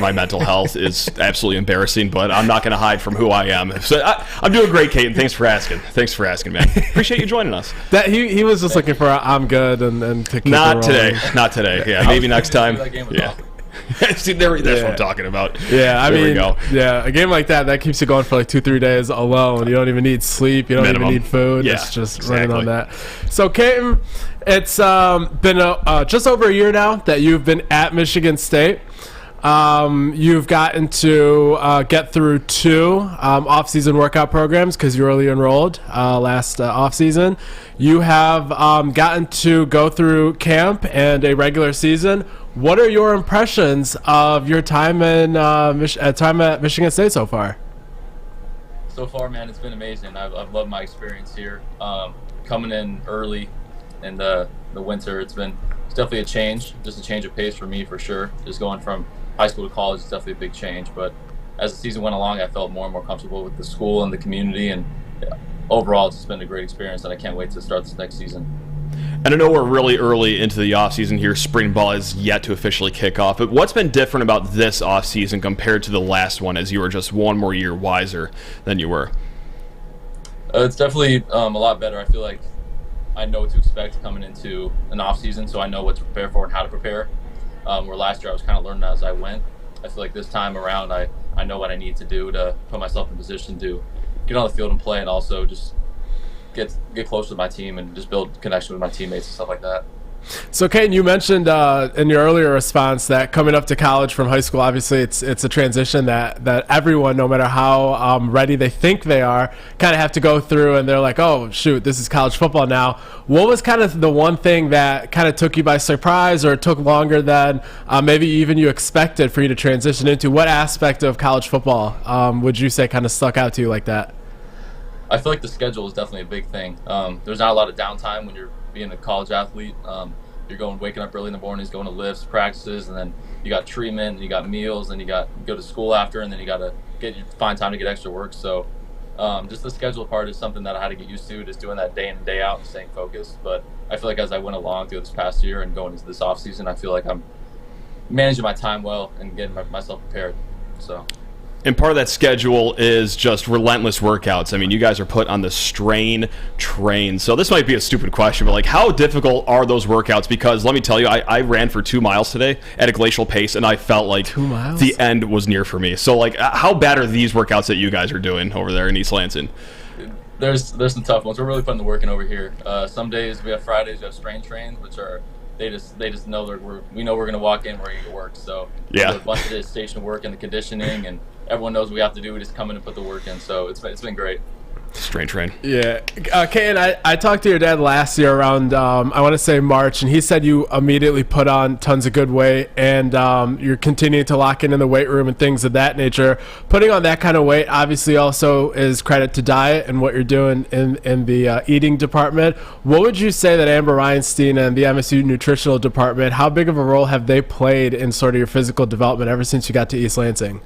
my mental health is absolutely embarrassing, but I'm not going to hide from who I am. So I'm doing great, Katin. Thanks for asking, man. Appreciate you joining us. That he was just looking for I'm good and to keep not it not today. Yeah, maybe next time. Yeah. See, that's what I'm talking about. Yeah, I mean, we go. Yeah, a game like that keeps you going for like 2-3 days alone. You don't even need sleep. You don't even need food. Yeah, it's just running on that. So, Katin, it's been just over a year now that you've been at Michigan State. You've gotten to get through 2 off-season workout programs because you early enrolled last off-season. You have gotten to go through camp and a regular season. What are your impressions of your time at Michigan State so far? So far, man, it's been amazing. I've loved my experience here. Coming in early in the winter, it's definitely a change, just a change of pace for me for sure. Just going from high school to college is definitely a big change. But as the season went along, I felt more and more comfortable with the school and the community, and overall, it's just been a great experience, and I can't wait to start this next season. And I know we're really early into the offseason here. Spring ball is yet to officially kick off. But what's been different about this offseason compared to the last one, as you were just one more year wiser than you were? It's definitely a lot better. I feel like I know what to expect coming into an offseason, so I know what to prepare for and how to prepare. Where last year I was kind of learning as I went. I feel like this time around I know what I need to do to put myself in position to get on the field and play, and also just get close to my team and just build connection with my teammates and stuff like that. So, Katin, you mentioned in your earlier response that coming up to college from high school, obviously it's a transition that everyone, no matter how ready they think they are, kind of have to go through, and they're like, oh, shoot, this is college football now. What was kind of the one thing that kind of took you by surprise or took longer than maybe even you expected for you to transition into? What aspect of college football would you say kind of stuck out to you like that? I feel like the schedule is definitely a big thing. There's not a lot of downtime when you're being a college athlete. You're waking up early in the mornings, going to lifts, practices, and then you got treatment, and you got meals, and you go to school after, and then you got to find time to get extra work. So just the schedule part is something that I had to get used to, just doing that day in and day out and staying focused. But I feel like as I went along through this past year and going into this off season, I feel like I'm managing my time well and getting myself prepared. So. And part of that schedule is just relentless workouts. I mean, you guys are put on the strain train. So this might be a stupid question, but like, how difficult are those workouts? Because let me tell you, I ran for 2 miles today at a glacial pace, and I felt like 2 miles? The end was near for me. So like, how bad are these workouts that you guys are doing over there in East Lansing? There's some tough ones. We're really putting the work in over here. Some days we have Fridays, we have strain trains, which are they just know that we know we're gonna walk in, we're gonna get work. So yeah, there's a bunch of station work and the conditioning, and everyone knows what we have to do. We just come in and put the work in. So it's been great. Strain train. Yeah. Katin, I talked to your dad last year around, I want to say March, and he said you immediately put on tons of good weight, and you're continuing to lock in the weight room and things of that nature. Putting on that kind of weight obviously also is credit to diet and what you're doing in the eating department. What would you say that Amber Reinstein and the MSU nutritional department, how big of a role have they played in sort of your physical development ever since you got to East Lansing?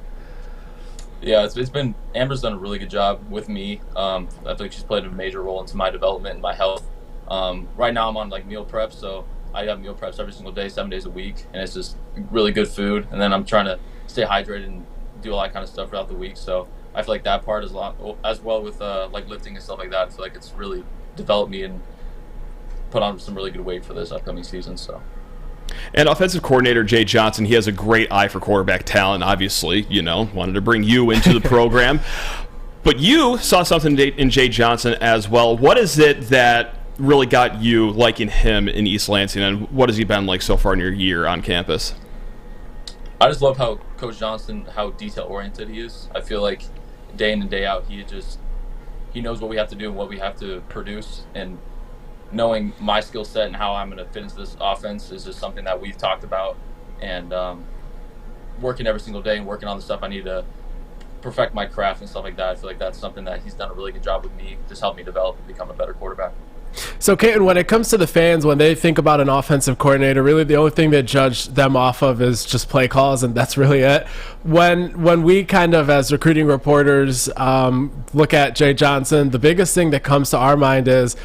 Yeah, it's been Amber's done a really good job with me. I feel like she's played a major role into my development and my health. Right now I'm on like meal prep, so I have meal preps every single day, 7 days a week, and it's just really good food. And then I'm trying to stay hydrated and do all that kind of stuff throughout the week. So I feel like that part is a lot, as well with like lifting and stuff like that. I feel like it's really developed me and put on some really good weight for this upcoming season. So. And offensive coordinator Jay Johnson, he has a great eye for quarterback talent, obviously, wanted to bring you into the program. But you saw something in Jay Johnson as well. What is it that really got you liking him in East Lansing, and what has he been like so far in your year on campus? I just love how Coach Johnson, how detail-oriented he is. I feel like day in and day out, he knows what we have to do and what we have to produce, and knowing my skill set and how I'm going to fit into this offense is just something that we've talked about, and working every single day and working on the stuff I need to perfect my craft and stuff like that. I feel like that's something that he's done a really good job with me, just helped me develop and become a better quarterback. So, Katin, when it comes to the fans, when they think about an offensive coordinator, really the only thing they judge them off of is just play calls, and that's really it. When we kind of, as recruiting reporters, look at Jay Johnson, the biggest thing that comes to our mind is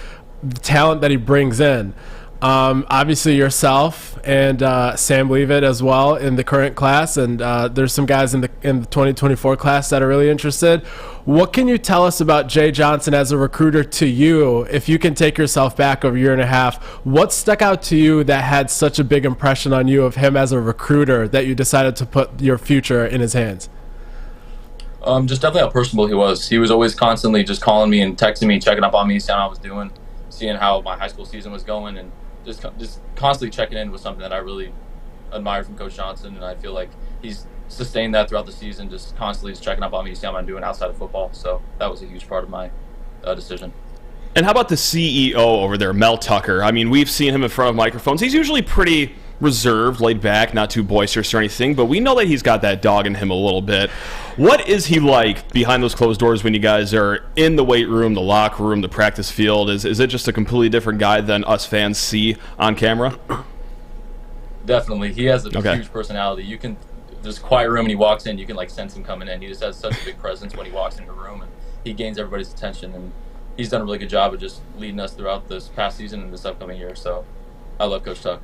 the talent that he brings in. Obviously yourself and Sam Leavitt as well in the current class, and there's some guys in the 2024 class that are really interested. What can you tell us about Jay Johnson as a recruiter to you? If you can take yourself back over a year and a half, what stuck out to you that had such a big impression on you of him as a recruiter that you decided to put your future in his hands? Just definitely how personable he was. He was always constantly just calling me and texting me, checking up on me, seeing how I was doing, seeing how my high school season was going, and just constantly checking in was something that I really admired from Coach Johnson, and I feel like he's sustained that throughout the season, just constantly just checking up on me, seeing how I'm doing outside of football. So that was a huge part of my decision. And how about the CEO over there, Mel Tucker? I mean, we've seen him in front of microphones. He's usually pretty reserved, laid back, not too boisterous or anything, but we know that he's got that dog in him a little bit. What is he like behind those closed doors when you guys are in the weight room, the locker room, the practice field? Is it just a completely different guy than us fans see on camera? Definitely. He has a huge personality. There's a quiet room and he walks in, you can like sense him coming in. He just has such a big presence when he walks into the room, and he gains everybody's attention, and he's done a really good job of just leading us throughout this past season and this upcoming year. So I love Coach Tuck.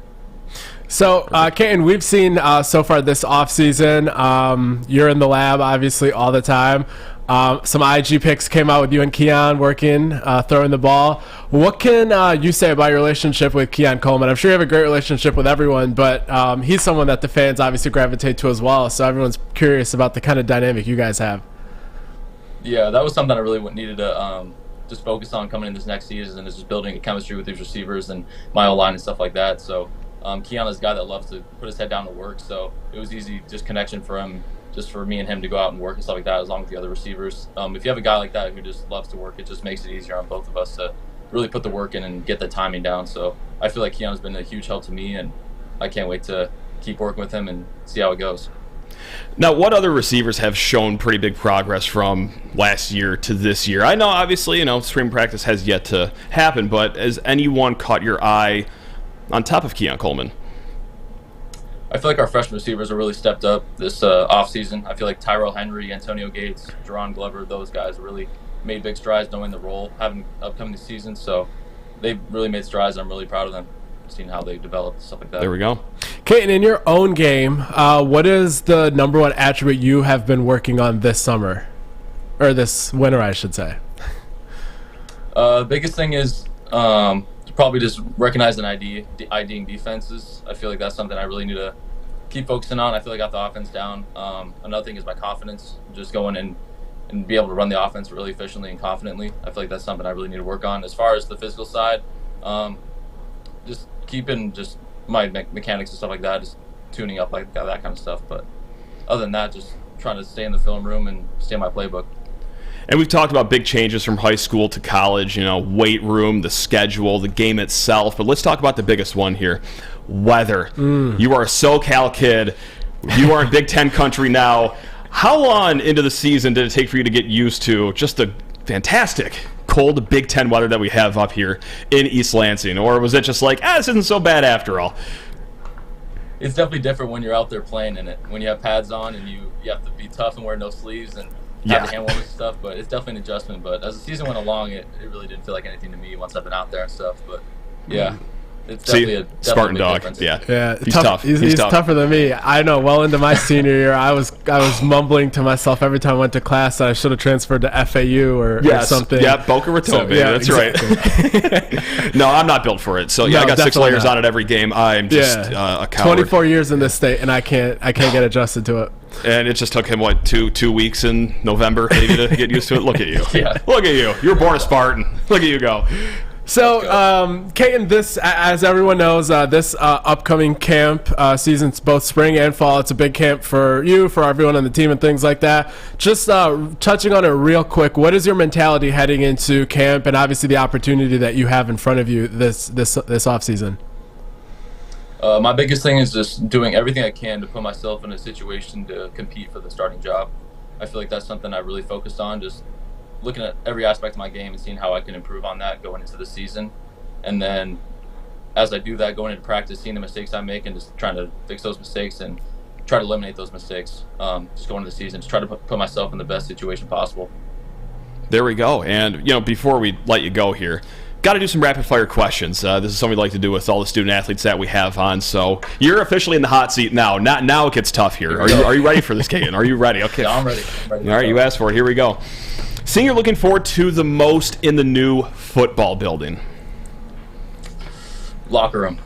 So, Katin, we've seen so far this offseason, you're in the lab, obviously, all the time. Some IG pics came out with you and Keon working, throwing the ball. What can you say about your relationship with Keon Coleman? I'm sure you have a great relationship with everyone, but he's someone that the fans obviously gravitate to as well, so everyone's curious about the kind of dynamic you guys have. Yeah, that was something I really needed to just focus on coming in this next season, is just building a chemistry with these receivers and my O-line and stuff like that. So Keon is a guy that loves to put his head down to work, so it was easy just connection for him, just for me and him to go out and work and stuff like that, along with the other receivers. If you have a guy like that who just loves to work, it just makes it easier on both of us to really put the work in and get the timing down. So I feel like Keon has been a huge help to me, and I can't wait to keep working with him and see how it goes. Now, what other receivers have shown pretty big progress from last year to this year? I know, obviously, spring practice has yet to happen, but has anyone caught your eye on top of Keon Coleman? I feel like our freshman receivers are really stepped up this offseason. I feel like Tyrell Henry, Antonio Gates, Jerron Glover, those guys really made big strides knowing the role, having upcoming season. So they've really made strides. I'm really proud of them, seeing how they developed, stuff like that. There we go. Katin, in your own game, what is the number one attribute you have been working on this summer? Or this winter, I should say. The biggest thing is probably just recognizing IDing defenses. I feel like that's something I really need to keep focusing on. I feel like I got the offense down. Another thing is my confidence, just going in and be able to run the offense really efficiently and confidently. I feel like that's something I really need to work on. As far as the physical side, just keeping just my mechanics and stuff like that, just tuning up like that kind of stuff. But other than that, just trying to stay in the film room and stay in my playbook. And we've talked about big changes from high school to college, weight room, the schedule, the game itself. But let's talk about the biggest one here, weather. You are a SoCal kid. You are in Big Ten country now. How long into the season did it take for you to get used to just the fantastic cold Big Ten weather that we have up here in East Lansing? Or was it just like, this isn't so bad after all? It's definitely different when you're out there playing in it. When you have pads on and you have to be tough and wear no sleeves and have the hand warmers and stuff, but it's definitely an adjustment. But as the season went along, it really didn't feel like anything to me once I've been out there and stuff. But yeah, it's definitely a Spartan dog. difference. Yeah, he's tough. He's tougher than me. I know. Well into my senior year, I was mumbling to myself every time I went to class that I should have transferred to FAU or something. Yeah, Boca Raton, baby. That's exactly. Right. No, I'm not built for it. So I got 6 layers on it every game. I'm just a coward. 24 years in this state, and I can't get adjusted to it. And it just took him, two weeks in November maybe to get used to it? Look at you. Yeah. Look at you. You were born a Spartan. Look at you go. So, Katin, this, as everyone knows, this upcoming camp season's both spring and fall. It's a big camp for you, for everyone on the team and things like that. Just touching on it real quick, what is your mentality heading into camp and obviously the opportunity that you have in front of you this offseason? My biggest thing is just doing everything I can to put myself in a situation to compete for the starting job. I feel like that's something I really focused on, just looking at every aspect of my game and seeing how I can improve on that going into the season. And then as I do that, going into practice, seeing the mistakes I make and just trying to fix those mistakes and try to eliminate those mistakes. Just going into the season, just try to put myself in the best situation possible. There we go. And, before we let you go here, got to do some rapid fire questions. This is something we like to do with all the student athletes that we have on. So you're officially in the hot seat now. Now it gets tough here. Are you ready for this, Katin? Are you ready? Okay. Yeah, I'm ready. All right, you asked for it. Here we go. Thing you're looking forward to the most in the new football building? Locker room.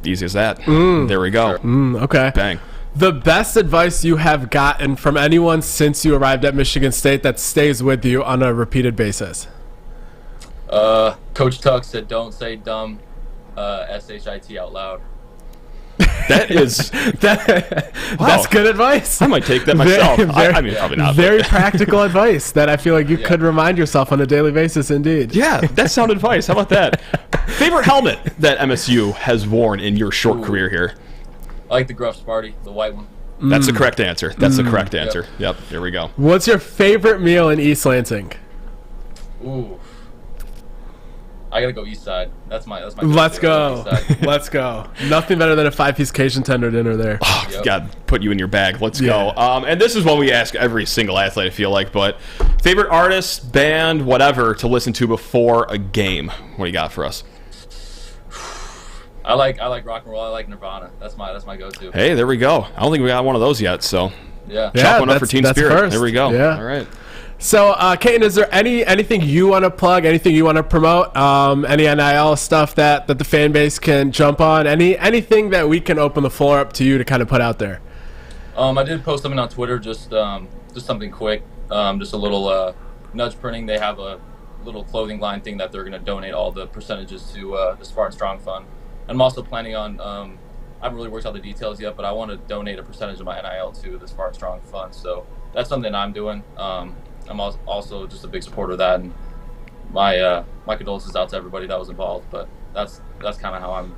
Easy as that. There we go. Okay. Bang. The best advice you have gotten from anyone since you arrived at Michigan State that stays with you on a repeated basis? Coach Tuck said, "Don't say dumb shit out loud." That is That's good advice. I might take that myself. I mean, probably not. Very practical advice that I feel like you could remind yourself on a daily basis. Indeed. Yeah, that's sound advice. How about that? Favorite helmet that MSU has worn in your short career here? I like the Gruff Sparty, the white one. That's the correct answer. That's the correct answer. Yep. There we go. What's your favorite meal in East Lansing? Ooh. I gotta go east side. That's my Let's go. go. Let's go. Nothing better than a 5-piece Cajun tender dinner there. Oh, God, put you in your bag. Let's go. And this is what we ask every single athlete, I feel like. But favorite artist, band, whatever, to listen to before a game. What do you got for us? I like rock and roll. I like Nirvana. That's my go-to. Hey, there we go. I don't think we got one of those yet. So yeah, one up for Team Spirit. First. There we go. Yeah. All right. So, Katin, is there anything you want to plug, anything you want to promote, any NIL stuff that the fan base can jump on, anything that we can open the floor up to you to kind of put out there? I did post something on Twitter, just something quick, just a little nudge printing. They have a little clothing line thing that they're going to donate all the percentages to the Smart and Strong Fund. I'm also planning on, I haven't really worked out the details yet, but I want to donate a percentage of my NIL to the Smart and Strong Fund. So that's something I'm doing. I'm also just a big supporter of that, and my condolences out to everybody that was involved. But that's kind of how I'm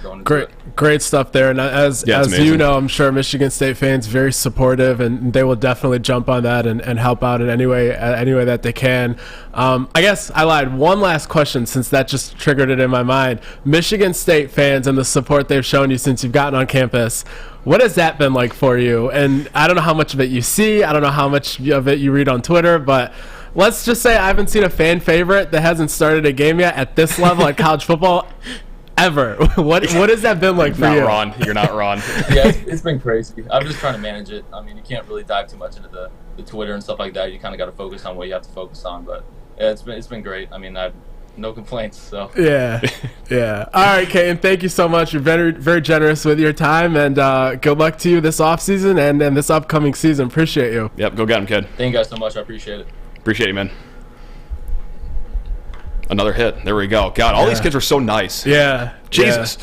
going into great stuff there. And as you know, I'm sure Michigan State fans very supportive, and they will definitely jump on that and help out in any way that they can. I guess I lied. One last question, since that just triggered it in my mind. Michigan State fans and the support they've shown you since you've gotten on campus. What has that been like for you? And I don't know how much of it you see. I don't know how much of it you read on Twitter, but let's just say I haven't seen a fan favorite that hasn't started a game yet at this level at college football ever. What has that been like for you? Not wrong. You're not wrong. Yeah, it's been crazy. I'm just trying to manage it. I mean, you can't really dive too much into the Twitter and stuff like that. You kind of got to focus on what you have to focus on. But yeah, it's been great. I mean, I've no complaints. So yeah. All right, Katin, thank you so much. You're very, very generous with your time, and good luck to you this off season and this upcoming season. Appreciate you. Yep, go get him, kid. Thank you guys so much. I appreciate it. Appreciate you, man. Another hit. There we go. God, all these kids are so nice. Yeah. Jesus.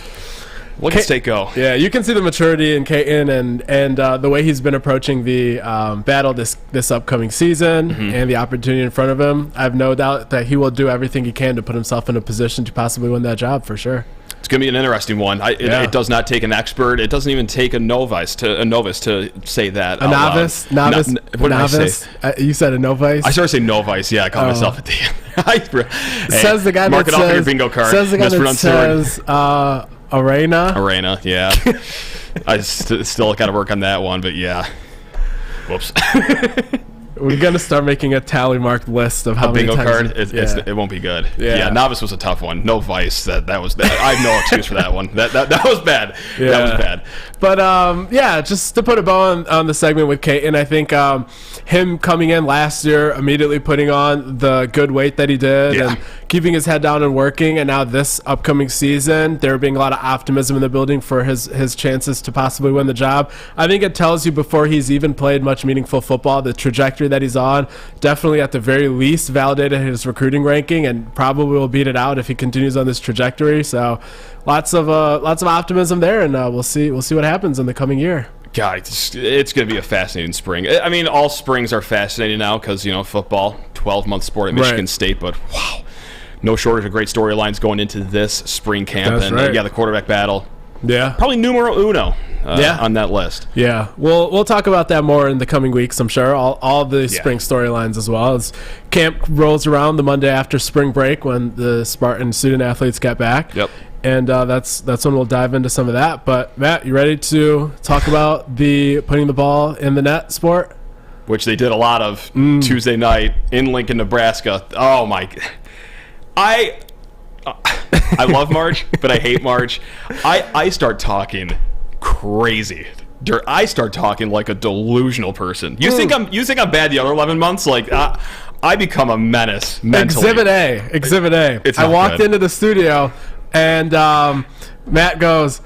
Look at State go. Yeah, you can see the maturity in Katin and the way he's been approaching the battle this upcoming season and the opportunity in front of him. I have no doubt that he will do everything he can to put himself in a position to possibly win that job for sure. It's going to be an interesting one. It does not take an expert. It doesn't even take a novice to say that. A novice? What did I say? You said a novice? I started to say novice. Yeah, I caught myself at the end. Says the guy mark that it off on your says, bingo card. says the guy that says Arena, yeah. I still got to work on that one, but yeah. Whoops. We're gonna start making a tally marked list of how many bingo times card. It won't be good. Yeah. Novice was a tough one. No vice. That was bad. I have no excuse for that one. That was bad. Yeah. That was bad. But just to put a bow on the segment with Katin, I think him coming in last year, immediately putting on the good weight that he did, and keeping his head down and working, and now this upcoming season, there being a lot of optimism in the building for his chances to possibly win the job. I think it tells you before he's even played much meaningful football, the trajectory that he's on, definitely at the very least validated his recruiting ranking, and probably will beat it out if he continues on this trajectory. So lots of optimism there, and we'll see what happens in the coming year. God, it's going to be a fascinating spring. I mean, all springs are fascinating now because, football, 12-month sport at Michigan State, but wow, no shortage of great storylines going into this spring camp. That's right. The quarterback battle. Yeah. Probably numero uno on that list. Yeah. We'll talk about that more in the coming weeks, I'm sure. All the spring storylines as well. As camp rolls around the Monday after spring break when the Spartan student athletes get back. Yep. And that's when we'll dive into some of that. But, Matt, you ready to talk about the putting the ball in the net sport? Which they did a lot of Tuesday night in Lincoln, Nebraska. Oh, my. I love March, but I hate March. I start talking crazy. I start talking like a delusional person. You think I'm bad the other 11 months? Like I become a menace mentally. Exhibit A. I walked into the studio and Matt goes,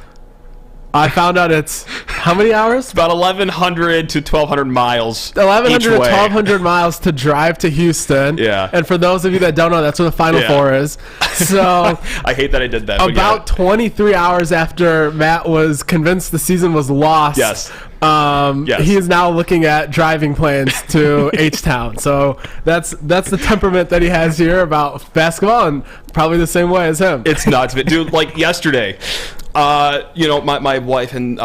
I found out it's how many hours? About 1,100 to 1,200 miles. 1,100 to 1,200 miles to drive to Houston. Yeah. And for those of you that don't know, that's where the Final Four is. So I hate that I did that. About 23 hours after Matt was convinced the season was lost. Yes. He is now looking at driving plans to H-Town. So that's the temperament that he has here about basketball, and probably the same way as him. It's nuts, but dude, like yesterday, my wife and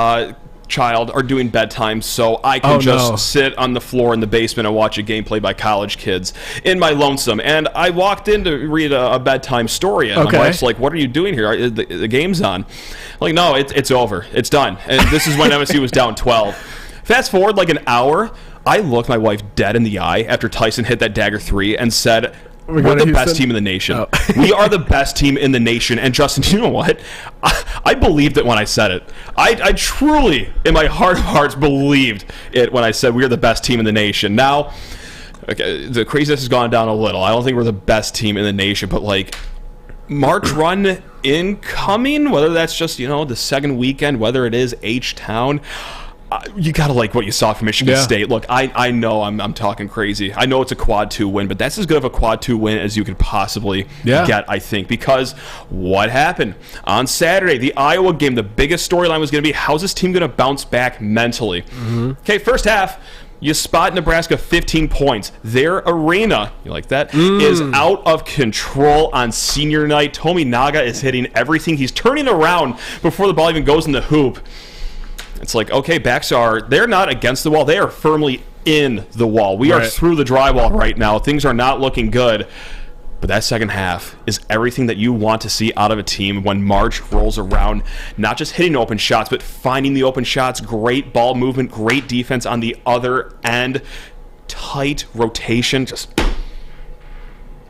child are doing bedtime, so I can sit on the floor in the basement and watch a game played by college kids in my lonesome. And I walked in to read a bedtime story, and my wife's like, "What are you doing here? The game's on." I'm like, no, it's over. It's done. And this is when MSU was down 12. Fast forward like an hour, I looked my wife dead in the eye after Tyson hit that dagger 3 and said, we're the best team in the nation. Oh. We are the best team in the nation. And Justin, you know what? I believed it when I said it. I truly, in my heart of hearts, believed it when I said we are the best team in the nation. Now, okay, the craziness has gone down a little. I don't think we're the best team in the nation, but like March run incoming, whether that's just, the second weekend, whether it is H-Town, you gotta like what you saw from Michigan State. Look, I know I'm talking crazy. I know it's a quad 2 win, but that's as good of a quad 2 win as you could possibly get, I think, because what happened on Saturday, the Iowa game, the biggest storyline was going to be how's this team going to bounce back mentally. Okay, first half, you spot Nebraska 15 points. Their arena, you like that, is out of control on senior night. Tomi Naga is hitting everything. He's turning around before the ball even goes in the hoop. It's like, okay, they're not against the wall. They are firmly in the wall. We are through the drywall right now. Things are not looking good. But that second half is everything that you want to see out of a team when March rolls around. Not just hitting open shots, but finding the open shots. Great ball movement, great defense on the other end. Tight rotation.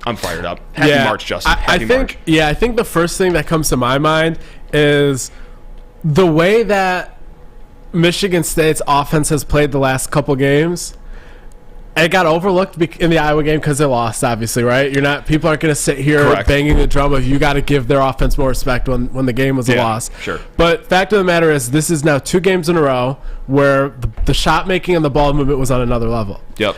I'm fired up. Happy March, Justin. Happy March. Yeah, I think the first thing that comes to my mind is the way that Michigan State's offense has played the last couple games. It got overlooked in the Iowa game because they lost, obviously, right? People aren't going to sit here banging the drum of you got to give their offense more respect when the game was a loss. Sure. But fact of the matter is, this is now 2 games in a row where the shot making and the ball movement was on another level. Yep.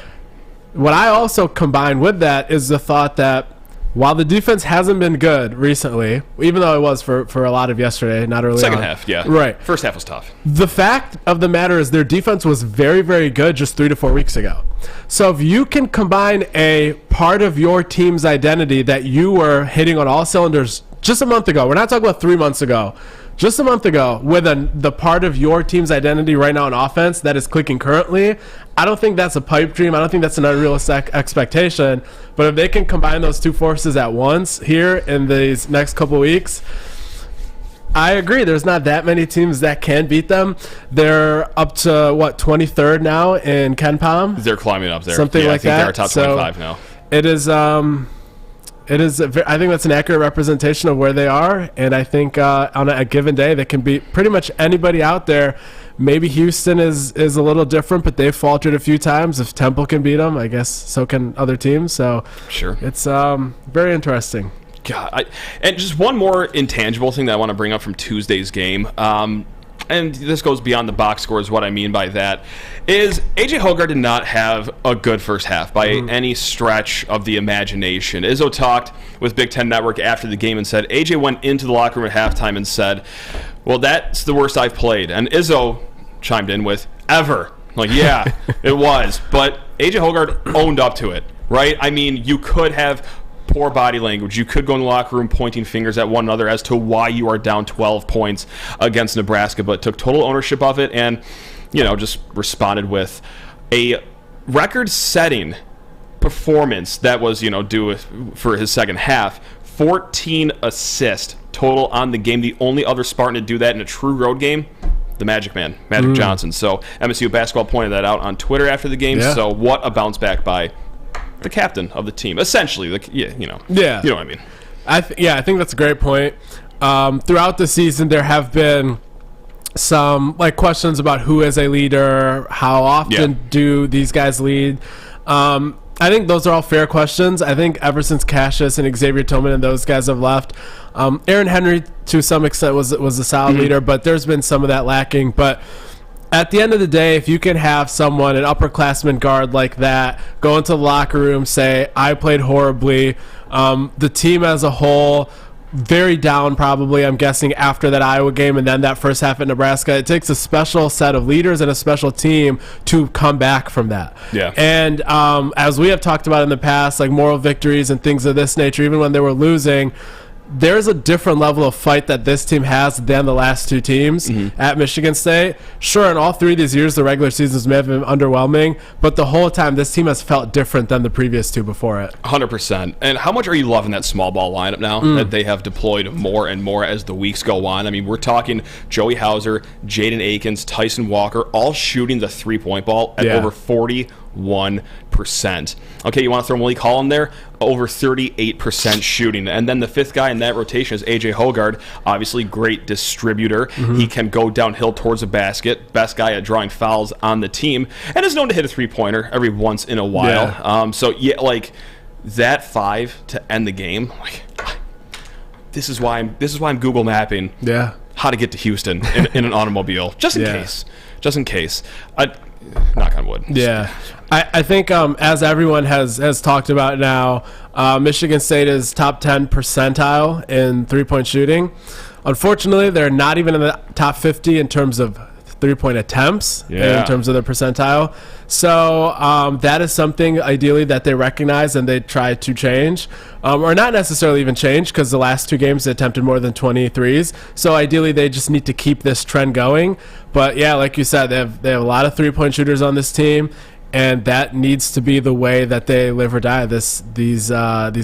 What I also combine with that is the thought that while the defense hasn't been good recently, even though it was for a lot of yesterday, not early Second on. half, yeah. Right. First half was tough. The fact of the matter is their defense was very, very good just 3 to 4 weeks ago. So if you can combine a part of your team's identity that you were hitting on all cylinders just a month ago, we're not talking about 3 months ago, just a month ago, with the part of your team's identity right now in offense that is clicking currently, I don't think that's a pipe dream. I don't think that's an unrealistic expectation. But if they can combine those 2 forces at once here in these next couple weeks, I agree. There's not that many teams that can beat them. They're up to, 23rd now in Ken Palm? They're climbing up there. Something like that. I think they're top 25 now. It is... I think that's an accurate representation of where they are, and I think on a given day they can beat pretty much anybody out there. Maybe Houston is a little different, but they've faltered a few times. If Temple can beat them, I guess so can other teams. So sure, it's very interesting. God, and just one more intangible thing that I want to bring up from Tuesday's game. And this goes beyond the box score is what I mean by that, is AJ Hoggard did not have a good first half by any stretch of the imagination. Izzo talked with Big Ten Network after the game and said, AJ went into the locker room at halftime and said, well, that's the worst I've played. And Izzo chimed in with, ever. Like, yeah, it was. But AJ Hoggard owned up to it, right? I mean, you could have poor body language. You could go in the locker room pointing fingers at one another as to why you are down 12 points against Nebraska, but took total ownership of it and, just responded with a record-setting performance that was, due for his second half. 14 assists total on the game. The only other Spartan to do that in a true road game, the Magic Man, Magic Johnson. So MSU basketball pointed that out on Twitter after the game. Yeah. So what a bounce back by the captain of the team, essentially. You know what I mean. I think that's a great point. Throughout the season, there have been some questions about who is a leader, how often do these guys lead. I think those are all fair questions. I think ever since Cassius and Xavier Tillman and those guys have left, Aaron Henry to some extent was a solid leader, but there's been some of that lacking. But at the end of the day, if you can have someone, an upperclassman guard like that, go into the locker room, say, I played horribly, the team as a whole very down probably, I'm guessing, after that Iowa game and then that first half at Nebraska. It takes a special set of leaders and a special team to come back from that. Yeah. And as we have talked about in the past, moral victories and things of this nature, even when they were losing, there's a different level of fight that this team has than the last two teams at Michigan State. Sure, in all three of these years, the regular seasons may have been underwhelming, but the whole time, this team has felt different than the previous two before it. 100%. And how much are you loving that small ball lineup now that they have deployed more and more as the weeks go on? I mean, we're talking Joey Hauser, Jaden Akins, Tyson Walker, all shooting the three-point ball at over 41%. Okay, you want to throw Malik Hall in there? Over 38% shooting. And then the fifth guy in that rotation is AJ Hoggard, obviously great distributor. He can go downhill towards the basket, best guy at drawing fouls on the team, and is known to hit a three-pointer every once in a while. That five to end the game, this is why I'm Google mapping how to get to Houston in an automobile, just in case. Just in case. Knock on wood. Yeah. I think as everyone has talked about now, Michigan State is top 10 percentile in three-point shooting. Unfortunately, they're not even in the top 50 in terms of three-point attempts in terms of their percentile. So that is something ideally that they recognize and they try to change, or not necessarily even change, because the last two games they attempted more than 23s. So ideally they just need to keep this trend going. But yeah, like you said, they have a lot of three-point shooters on this team, and that needs to be the way that they live or die these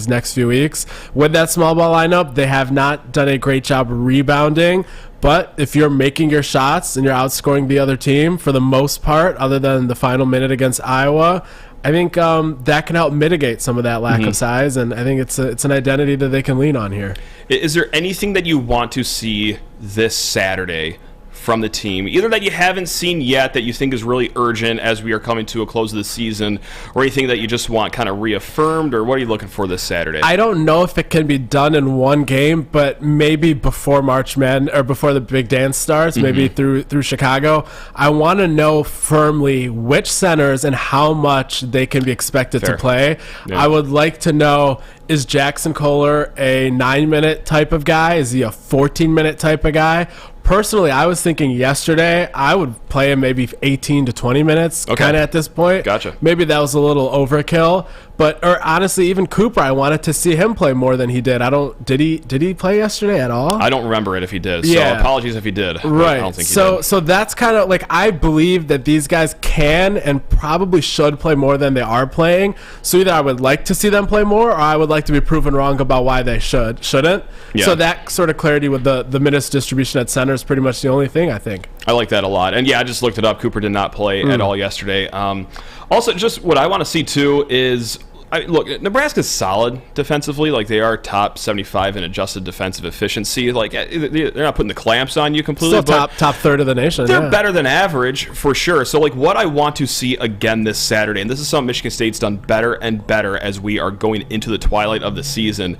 next few weeks. With that small ball lineup, they have not done a great job rebounding. But if you're making your shots and you're outscoring the other team for the most part, other than the final minute against Iowa, I think that can help mitigate some of that lack of size, and I think it's an identity that they can lean on here. Is there anything that you want to see this Saturday from the team, either that you haven't seen yet that you think is really urgent as we are coming to a close of the season, or anything that you just want kind of reaffirmed, or what are you looking for this Saturday? I don't know if it can be done in one game, but maybe before March Madness or before the big dance starts, maybe through Chicago, I want to know firmly which centers and how much they can be expected to play. Yeah. I would like to know, is Jackson Kohler a 9-minute type of guy? Is he a 14-minute type of guy? Personally, I was thinking yesterday I would play him maybe 18 to 20 minutes kind of at this point. Gotcha. Maybe that was a little overkill. Or honestly, even Cooper, I wanted to see him play more than he did. Did he play yesterday at all? I don't remember it if he did. So apologies if he did. Right. I don't think he did. So that's kind of I believe that these guys can and probably should play more than they are playing. So either I would like to see them play more, or I would like to be proven wrong about why they shouldn't. Yeah. So that sort of clarity with the minutes distribution at center is pretty much the only thing, I think. I like that a lot. And I just looked it up. Cooper did not play at all yesterday. Also, just what I want to see too is, look, Nebraska's solid defensively. They are top 75 in adjusted defensive efficiency. They're not putting the clamps on you completely. Still top third of the nation. They're better than average for sure. So what I want to see again this Saturday, and this is something Michigan State's done better and better as we are going into the twilight of the season,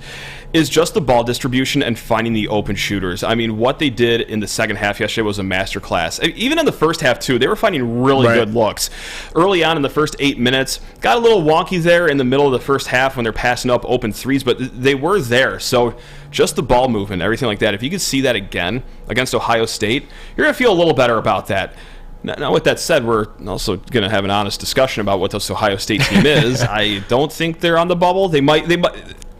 is just the ball distribution and finding the open shooters. I mean, what they did in the second half yesterday was a masterclass. Even in the first half, too, they were finding really good looks. Early on in the first 8 minutes, got a little wonky there in the middle of the first half when they're passing up open threes, but they were there. So just the ball movement, everything like that. If you could see that again against Ohio State, you're going to feel a little better about that. Now, with that said, we're also going to have an honest discussion about what this Ohio State team is. I don't think they're on the bubble. They might.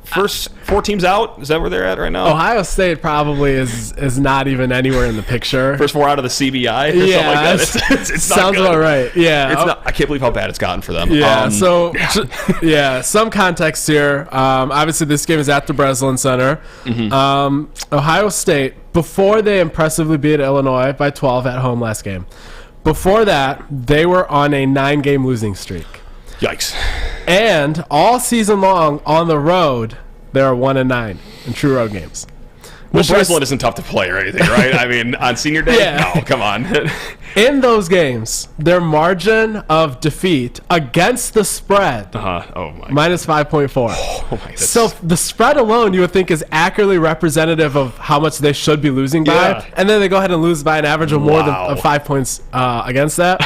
First 4 teams out? Is that where they're at right now? Ohio State probably is not even anywhere in the picture. First 4 out of the CBI? Or something like that. It's sounds not good. about right. Yeah. I can't believe how bad it's gotten for them. Yeah. Some context here. Obviously, this game is at the Breslin Center. Ohio State, before they impressively beat Illinois by 12 at home last game, before that, they were on a 9-game losing streak. Yikes. And all season long on the road, they're 1-9. in true road games. Well, Breslin isn't tough to play or anything, right? I mean, on senior day? Yeah. No, come on. In those games, their margin of defeat against the spread, Oh my. minus 5.4. Oh my. So the spread alone, you would think, is accurately representative of how much they should be losing by, Yeah. and then they go ahead and lose by an average of more Wow. than 5 points against that.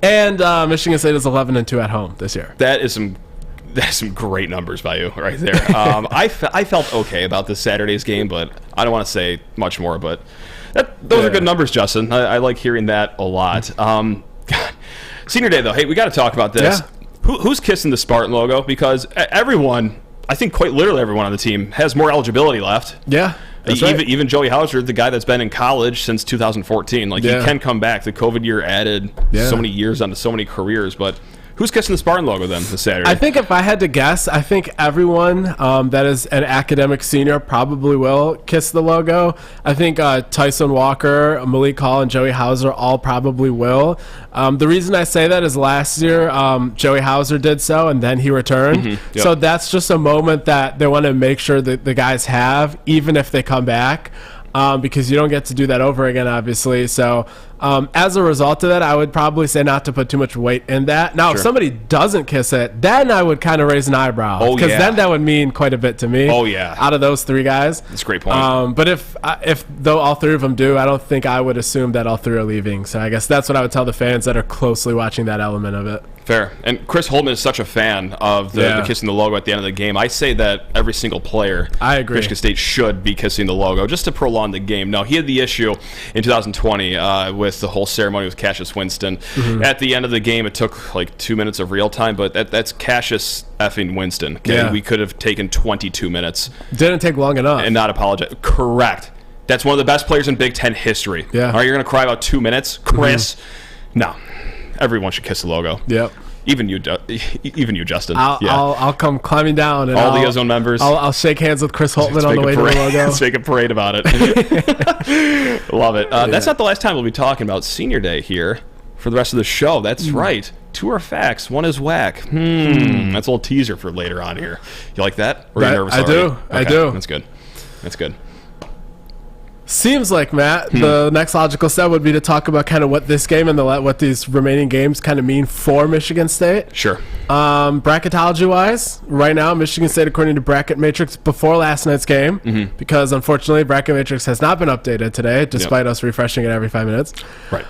And Michigan State is 11-2 at home this year. That's some great numbers by you right there. I felt okay about this Saturday's game, but I don't want to say much more. But those are good numbers, Justin. I like hearing that a lot. Senior day, though. Hey, we got to talk about this. Yeah. Who's kissing the Spartan logo? Because everyone, I think quite literally everyone on the team, has more eligibility left. Yeah. That's right. Even Joey Hauser, the guy that's been in college since 2014. Like, he can come back. The COVID year added so many years onto so many careers, but who's kissing the Spartan logo then this Saturday? I think if I had to guess, I think everyone that is an academic senior probably will kiss the logo. I think Tyson Walker, Malik Hall, and Joey Hauser all probably will. The reason I say that is last year Joey Hauser did so, and then he returned. Yep. So that's just a moment that they want to make sure that the guys have, even if they come back. Because you don't get to do that over again, obviously. So as a result of that, I would probably say not to put too much weight in that. Now, if somebody doesn't kiss it, then I would kind of raise an eyebrow. Because then that would mean quite a bit to me. Oh, yeah. Out of those three guys. That's a great point. But if though all three of them do, I don't think I would assume that all three are leaving. So I guess that's what I would tell the fans that are closely watching that element of it. Fair. And Chris Holtman is such a fan of the kissing the logo at the end of the game. I say that every single player I agree. Michigan State should be kissing the logo just to prolong the game. No, he had the issue in 2020 with the whole ceremony with Cassius Winston. Mm-hmm. At the end of the game, it took like 2 minutes of real time, but that's Cassius effing Winston. Okay? Yeah. We could have taken 22 minutes. Didn't take long enough. And not apologize. Correct. That's one of the best players in Big Ten history. Yeah. All right, you're going to cry about 2 minutes? Chris? Mm-hmm. No. Everyone should kiss the logo. Yep. Even you, Justin. I'll come climbing down, and all the Ozone members. I'll shake hands with Chris Holtman on the way to the logo. Let's make a parade about it. Love it. That's not the last time we'll be talking about Senior Day here for the rest of the show. That's right. Two are facts. One is whack. That's a little teaser for later on here. You like that? Or are you nervous already? do. I do. That's good. That's good. Seems like, Matt, the next logical step would be to talk about kind of what this game and what these remaining games kind of mean for Michigan State. Sure. Bracketology-wise, right now, Michigan State, according to Bracket Matrix, before last night's game, because unfortunately Bracket Matrix has not been updated today, despite us refreshing it every 5 minutes. Right.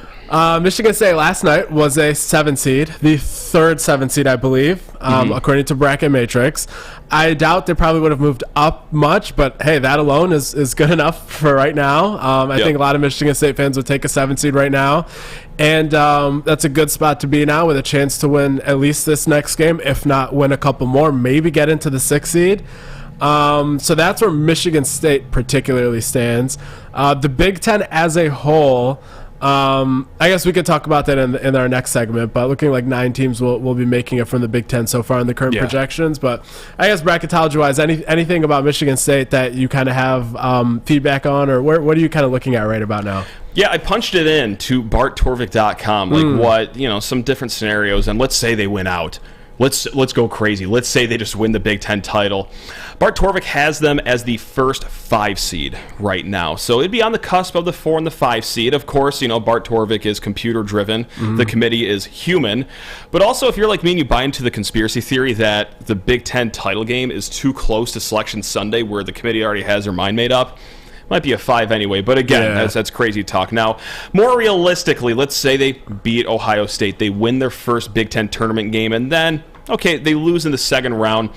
Michigan State last night was a 7 seed, the third 7 seed, I believe, according to Bracket Matrix. I doubt they probably would have moved up much, but hey, that alone is good enough for right now. I think a lot of Michigan State fans would take a 7 seed right now. And that's a good spot to be now with a chance to win at least this next game, if not win a couple more, maybe get into the 6 seed. So that's where Michigan State particularly stands. The Big Ten as a whole, I guess we could talk about that in our next segment, but looking like 9 teams will be making it from the Big Ten so far in the current projections. But I guess bracketology-wise, anything about Michigan State that you kind of have feedback on, or what are you kind of looking at right about now? Yeah, I punched it in to barttorvik.com, like some different scenarios, and let's say they win out. Let's go crazy. Let's say they just win the Big Ten title. Bart Torvik has them as the first 5 seed right now. So it'd be on the cusp of the 4 and the 5 seed. Of course, Bart Torvik is computer driven. The committee is human. But also, if you're like me and you buy into the conspiracy theory that the Big Ten title game is too close to Selection Sunday, where the committee already has their mind made up, might be a 5 anyway, but again, that's crazy talk. Now, more realistically, let's say they beat Ohio State. They win their first Big Ten tournament game, and then, okay, they lose in the second round.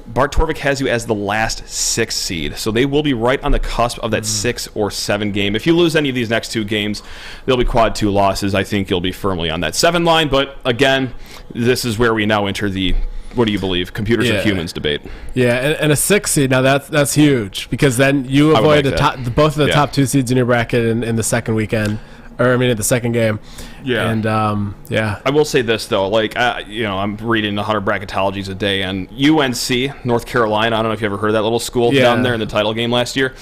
Bart Torvik has you as the last 6 seed, so they will be right on the cusp of that 6 or 7 game. If you lose any of these next 2 games, they'll be quad 2 losses. I think you'll be firmly on that 7 line, but again, this is where we now enter the what do you believe, computers or humans debate. Yeah, and a 6 seed, now that's huge, because then you avoid both of the top 2 seeds in your bracket in the second weekend. Or, I mean, in the second game. Yeah. And, I will say this, though. Like, I'm reading 100 bracketologies a day, and UNC, North Carolina, I don't know if you ever heard of that little school down there in the title game last year.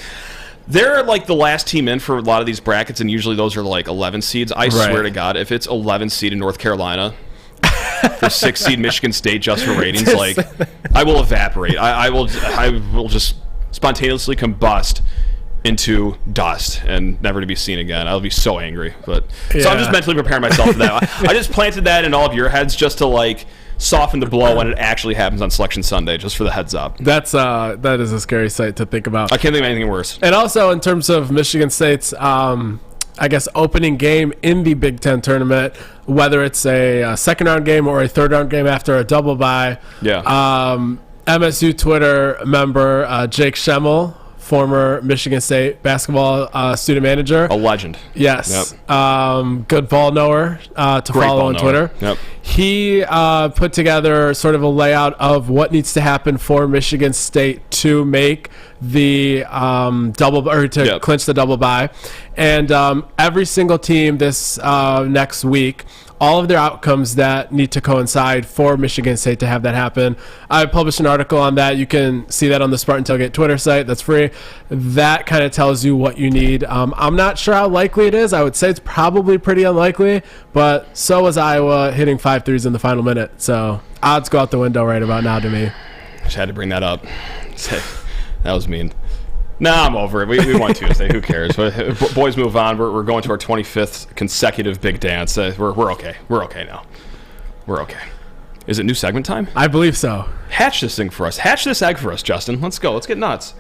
They're, like, the last team in for a lot of these brackets, and usually those are, like, 11 seeds. I swear to God, if it's 11 seed in North Carolina for 6 seed Michigan State just for ratings, like, I will evaporate. I will just spontaneously combust into dust and never to be seen again. I'll be so angry. But so I'm just mentally preparing myself for that. I just planted that in all of your heads just to like soften the blow when it actually happens on Selection Sunday, just for the heads up. That is a scary sight to think about. I can't think of anything worse. And also in terms of Michigan State's I guess opening game in the Big Ten tournament, whether it's a second round game or a third round game after a double bye. MSU Twitter member Jake Schemmel, former Michigan State basketball student manager. A legend. Yes. Good ball knower to follow on Twitter. Yep. He put together sort of a layout of what needs to happen for Michigan State to make the clinch the double bye. And every single team this next week, all of their outcomes that need to coincide for Michigan State to have that happen. I published an article on that. You can see that on the Spartan Tailgate Twitter site. That's free. That kind of tells you what you need. I'm not sure how likely it is. I would say it's probably pretty unlikely, but so was Iowa hitting 5 threes in the final minute. So odds go out the window right about now to me. Just had to bring that up. That was mean. Nah, I'm over it. We won Tuesday. Who cares? Boys, move on. We're going to our 25th consecutive big dance. We're okay. We're okay now. We're okay. Is it new segment time? I believe so. Hatch this thing for us. Hatch this egg for us, Justin. Let's go. Let's get nuts.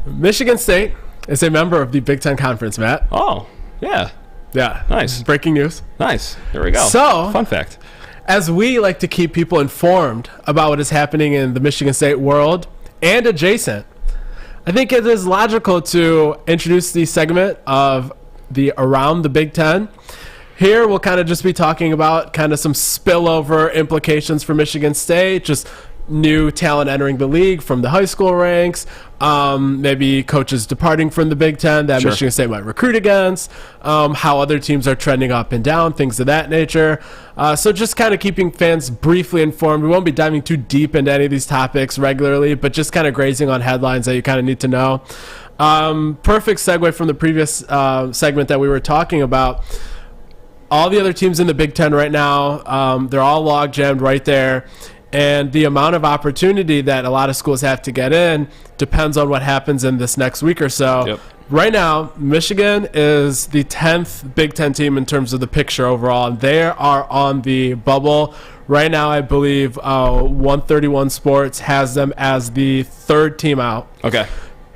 Michigan State is a member of the Big Ten Conference, Matt. Oh, yeah. Yeah. Nice. Breaking news. Nice. There we go. So, fun fact. As we like to keep people informed about what is happening in the Michigan State world and adjacent, I think it is logical to introduce the segment of the Around the Big Ten. Here we'll kind of just be talking about kind of some spillover implications for Michigan State, just new talent entering the league from the high school ranks, maybe coaches departing from the Big Ten that Michigan State might recruit against, how other teams are trending up and down, things of that nature. So just kind of keeping fans briefly informed. We won't be diving too deep into any of these topics regularly, but just kind of grazing on headlines that you kind of need to know. Perfect segue from the previous segment that we were talking about. All the other teams in the Big Ten right now, they're all log jammed right there. And the amount of opportunity that a lot of schools have to get in depends on what happens in this next week or so. Yep. Right now, Michigan is the 10th Big Ten team in terms of the picture overall. And they are on the bubble. Right now, I believe 131 Sports has them as the third team out. Okay.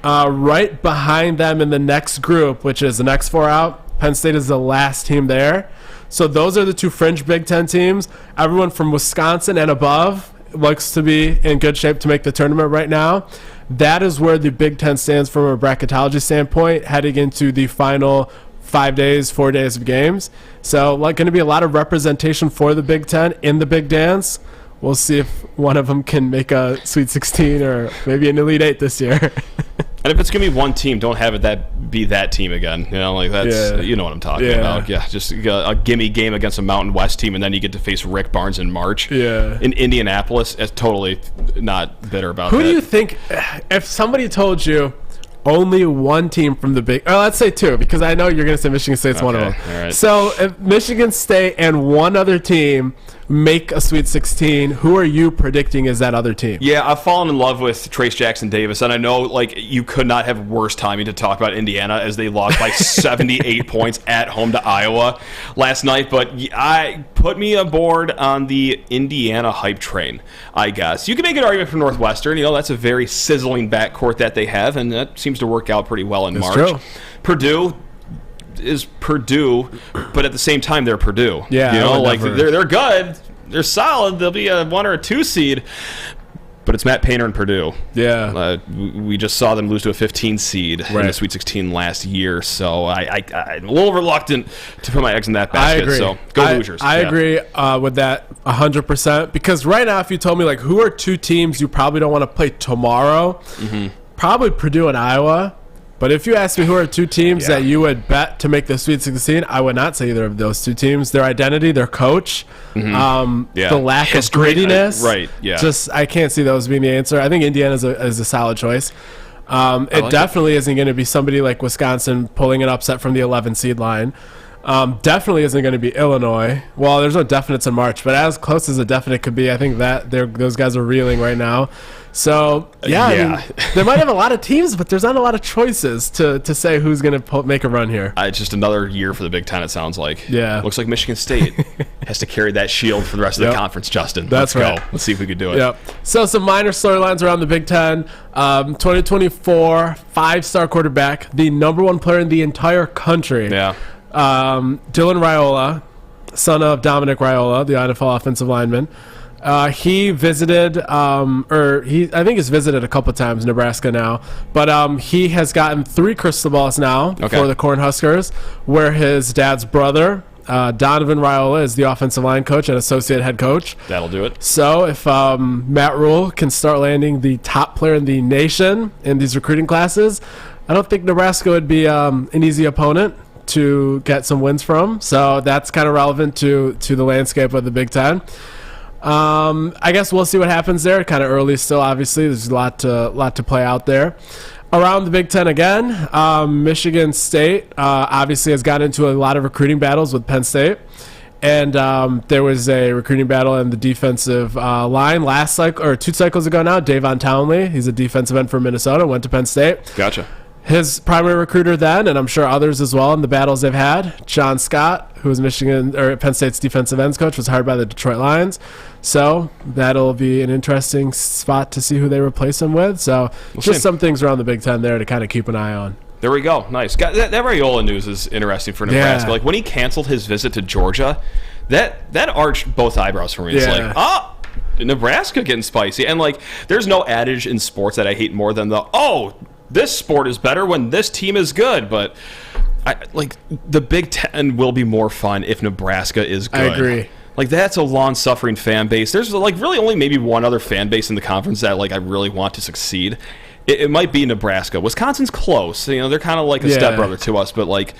Right behind them in the next group, which is the next four out, Penn State is the last team there. So those are the two fringe Big Ten teams. Everyone from Wisconsin and above looks to be in good shape to make the tournament right now. That is where the Big Ten stands from a bracketology standpoint, heading into the final 4 days of games. So going to be a lot of representation for the Big Ten in the Big Dance. We'll see if one of them can make a Sweet 16 or maybe an Elite 8 this year. And if it's going to be one team, don't have it be that team again. You know, like that's, you know what I'm talking about. Yeah, just a gimme game against a Mountain West team, and then you get to face Rick Barnes in March. Yeah. In Indianapolis, it's totally not bitter about that. Who do you think, if somebody told you only one team from the Big, or let's say two, because I know you're going to say Michigan State's one of them. All right. So if Michigan State and one other team make a Sweet 16, who are you predicting is that other team? Yeah, I've fallen in love with Trace Jackson Davis, and I know like you could not have worse timing to talk about Indiana as they lost by 78 points at home to Iowa last night. But I put me aboard on the Indiana hype train, I guess. You can make an argument for Northwestern. You know, that's a very sizzling backcourt that they have, and that seems to work out pretty well in March. True. Purdue is Purdue, but at the same time they're Purdue. Yeah, you know, like they're good, they're solid. They'll be a 1 or a 2 seed, but it's Matt Painter and Purdue. Yeah, we just saw them lose to a 15 seed in the Sweet 16 last year, so I'm a little reluctant to put my eggs in that basket. I agree. So go Hoosiers. I agree with that 100%. Because right now, if you told me like who are two teams you probably don't want to play tomorrow, probably Purdue and Iowa. But if you ask me who are two teams that you would bet to make the Sweet 16, I would not say either of those two teams. Their identity, their coach, the lack of grittiness. Just I can't see those being the answer. I think Indiana is a solid choice. It definitely isn't going to be somebody like Wisconsin pulling an upset from the 11 seed line. Definitely isn't going to be Illinois. Well, there's no definites in March, but as close as a definite could be, I think that those guys are reeling right now. So, I mean, they might have a lot of teams, but there's not a lot of choices to say who's going to make a run here. It's just another year for the Big Ten, it sounds like. Yeah. Looks like Michigan State has to carry that shield for the rest of the conference, Justin. That's Let's right. go. Let's see if we can do it. Yep. So some minor storylines around the Big Ten. 2024 5-star quarterback, the number one player in the entire country. Yeah. Dylan Raiola, son of Dominic Raiola, the NFL offensive lineman. He visited, I think he's visited a couple times Nebraska now, but he has gotten 3 crystal balls now for the Cornhuskers, where his dad's brother, Donovan Raiola, is the offensive line coach and associate head coach. That'll do it. So if Matt Rule can start landing the top player in the nation in these recruiting classes, I don't think Nebraska would be an easy opponent to get some wins from. So that's kind of relevant to the landscape of the Big Ten. I guess we'll see what happens there. Kind of early still, obviously. There's a lot to play out there. Around the Big Ten again, Michigan State obviously has gotten into a lot of recruiting battles with Penn State. And there was a recruiting battle in the defensive line last cycle, or 2 cycles ago now. Davon Townley, he's a defensive end from Minnesota, went to Penn State. Gotcha. His primary recruiter then, and I'm sure others as well in the battles they've had, John Scott, who was Penn State's defensive ends coach, was hired by the Detroit Lions. So that'll be an interesting spot to see who they replace him with. So some things around the Big Ten there to kind of keep an eye on. There we go. Nice. That Raiola news is interesting for Nebraska. Yeah. Like when he canceled his visit to Georgia, that arched both eyebrows for me. It's like, Nebraska getting spicy. And like, there's no adage in sports that I hate more than this sport is better when this team is good. But the Big Ten will be more fun if Nebraska is good. I agree. Like, that's a long-suffering fan base. There's like really only maybe one other fan base in the conference that like I really want to succeed. It might be Nebraska. Wisconsin's close. You know, they're kind of like a stepbrother to us, but like,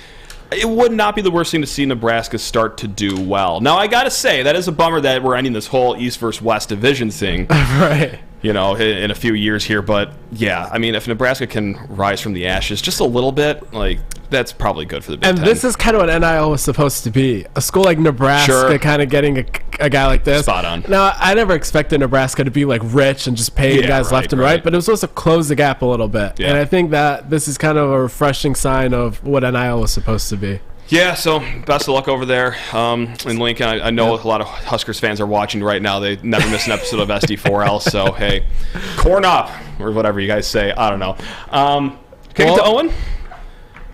it would not be the worst thing to see Nebraska start to do well. Now, I got to say, that is a bummer that we're ending this whole East versus West division thing. Right. You know, in a few years here. But, yeah, I mean, if Nebraska can rise from the ashes just a little bit, like, that's probably good for the Big Ten. And this is kind of what NIL was supposed to be. A school like Nebraska kind of getting a guy like this. Spot on. Now, I never expected Nebraska to be, like, rich and just paying guys left and right, but it was supposed to close the gap a little bit. Yeah. And I think that this is kind of a refreshing sign of what NIL was supposed to be. Yeah, so best of luck over there in Lincoln. I know a lot of Huskers fans are watching right now. They never miss an episode of SD4L, so, hey, corn up, or whatever you guys say. I don't know. Kick it to Owen?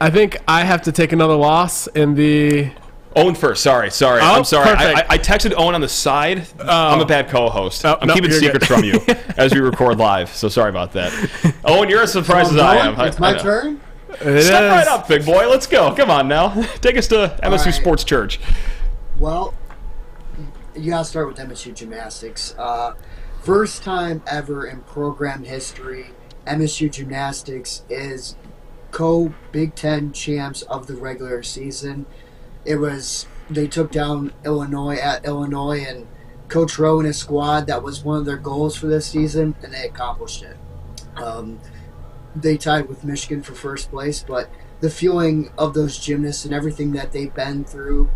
I think I have to take another loss in the... Owen first. Sorry. Oh, I'm sorry. Perfect. I texted Owen on the side. I'm a bad co-host. I'm keeping secrets good. from you as we record live, so sorry about that. Owen, you're as surprised as I am. It's my turn? Step right up, big boy. Let's go. Come on now. Take us to MSU Sports Church. Well, you got to start with MSU Gymnastics. First time ever in program history, MSU Gymnastics is co-Big Ten champs of the regular season. They took down Illinois at Illinois, and Coach Rowe and his squad, that was one of their goals for this season, and they accomplished it. They tied with Michigan for first place, but the feeling of those gymnasts and everything that they've been through,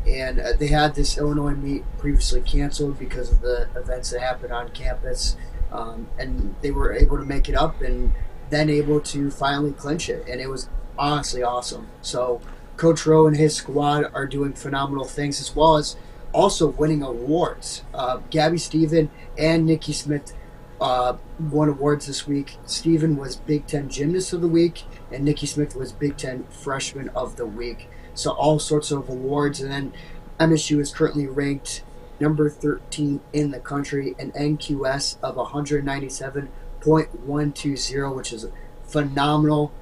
and they had this Illinois meet previously canceled because of the events that happened on campus, and they were able to make it up and then able to finally clinch it, and it was honestly awesome. So Coach Rowe and his squad are doing phenomenal things, as well as also winning awards. Gabby Stephen and Nikki Smith won awards this week. Stephen was Big Ten Gymnast of the Week, and Nikki Smith was Big Ten Freshman of the Week. So all sorts of awards. And then MSU is currently ranked number 13 in the country, an NQS of 197.120, which is phenomenal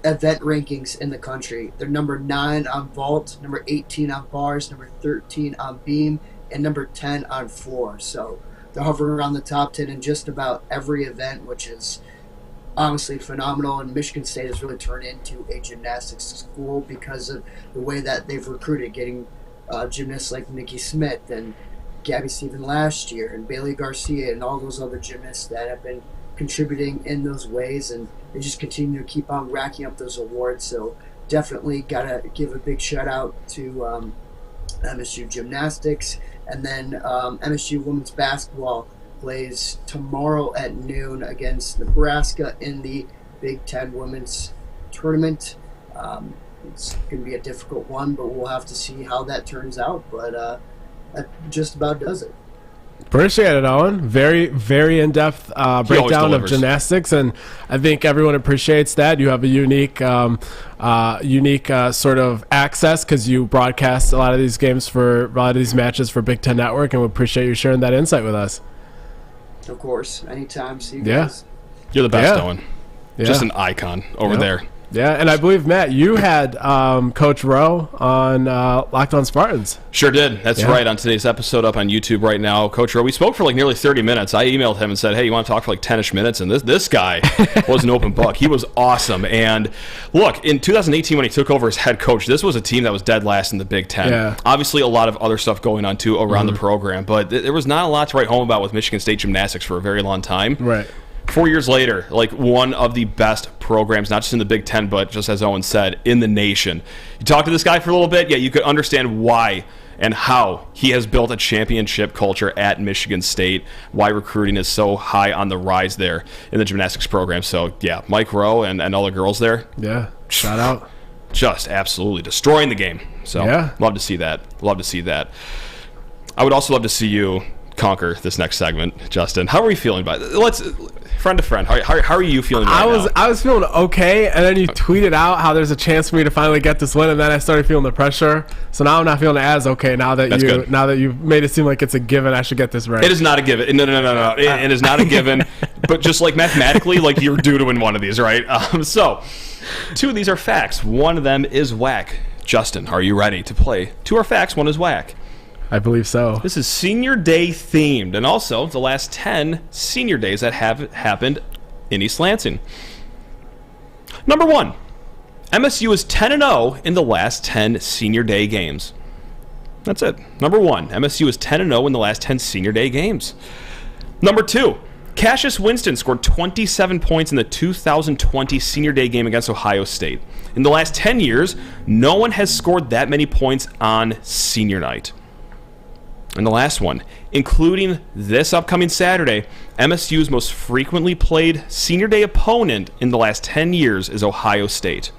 event rankings in the country. They're number 9 on vault, number 18 on bars, number 13 on beam, and number 10 on floor. So they're hovering around the top 10 in just about every event, which is honestly phenomenal. And Michigan State has really turned into a gymnastics school because of the way that they've recruited, getting gymnasts like Nikki Smith and Gabby Stephen last year, and Bailey Garcia, and all those other gymnasts that have been contributing in those ways, and they just continue to keep on racking up those awards. So definitely got to give a big shout out to MSU gymnastics. And then MSU women's basketball plays tomorrow at noon against Nebraska in the Big Ten women's tournament. It's going to be a difficult one, but we'll have to see how that turns out. But that just about does it. Appreciate it, Owen. Very, very in-depth breakdown of gymnastics, and I think everyone appreciates that. You have a unique sort of access because you broadcast a lot of these games for a lot of these matches for Big Ten Network, and we appreciate you sharing that insight with us. Of course, anytime. See you guys. You're the best, Owen. Yeah. Just an icon over there. Yeah, and I believe, Matt, you had Coach Rowe on Locked On Spartans. Sure did. That's right. On today's episode up on YouTube right now, Coach Rowe, we spoke for like nearly 30 minutes. I emailed him and said, hey, you want to talk for like 10-ish minutes? And this guy was an open book. He was awesome. And look, in 2018 when he took over as head coach, this was a team that was dead last in the Big Ten. Yeah. Obviously, a lot of other stuff going on, too, around the program. But there was not a lot to write home about with Michigan State gymnastics for a very long time. Right. 4 years later, like one of the best programs, not just in the Big Ten, but just as Owen said, in the nation. You talk to this guy for a little bit, you could understand why and how he has built a championship culture at Michigan State, why recruiting is so high on the rise there in the gymnastics program. So, Mike Rowe and all the girls there. Yeah, shout out. Just absolutely destroying the game. So, love to see that. Love to see that. I would also love to see you conquer this next segment, Justin. How are we feeling about it? Let's friend to friend. How are you feeling right now? I was feeling okay, and then you tweeted out how there's a chance for me to finally get this win, and then I started feeling the pressure. So now I'm not feeling as okay now that you've made it seem like it's a given. I should get this right. It is not a given. No. It is not a given. But just like mathematically, like you're due to win one of these, right? So 2 of these are facts. One of them is whack. Justin, are you ready to play? 2 are facts. 1 is whack. I believe so. This is Senior Day themed, and also the last 10 Senior Days that have happened in East Lansing. Number 1, MSU is 10-0 in the last 10 Senior Day games. That's it. Number 1, MSU is 10-0 in the last 10 Senior Day games. Number 2, Cassius Winston scored 27 points in the 2020 Senior Day game against Ohio State. In the last 10 years, no one has scored that many points on senior night. And the last one, including this upcoming Saturday, MSU's most frequently played Senior Day opponent in the last 10 years is Ohio State.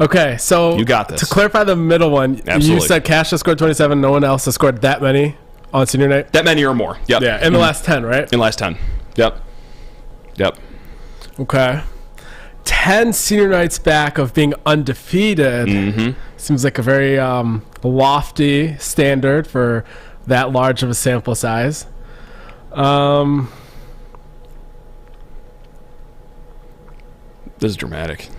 Okay, so you got this. To clarify the middle one, Absolutely. You said Cassius scored 27, no one else has scored that many on senior night? That many or more, yep. Yeah, in the last 10, right? In the last 10, yep. Okay. 10 senior nights back of being undefeated. Seems like a very lofty standard for that large of a sample size. This is dramatic.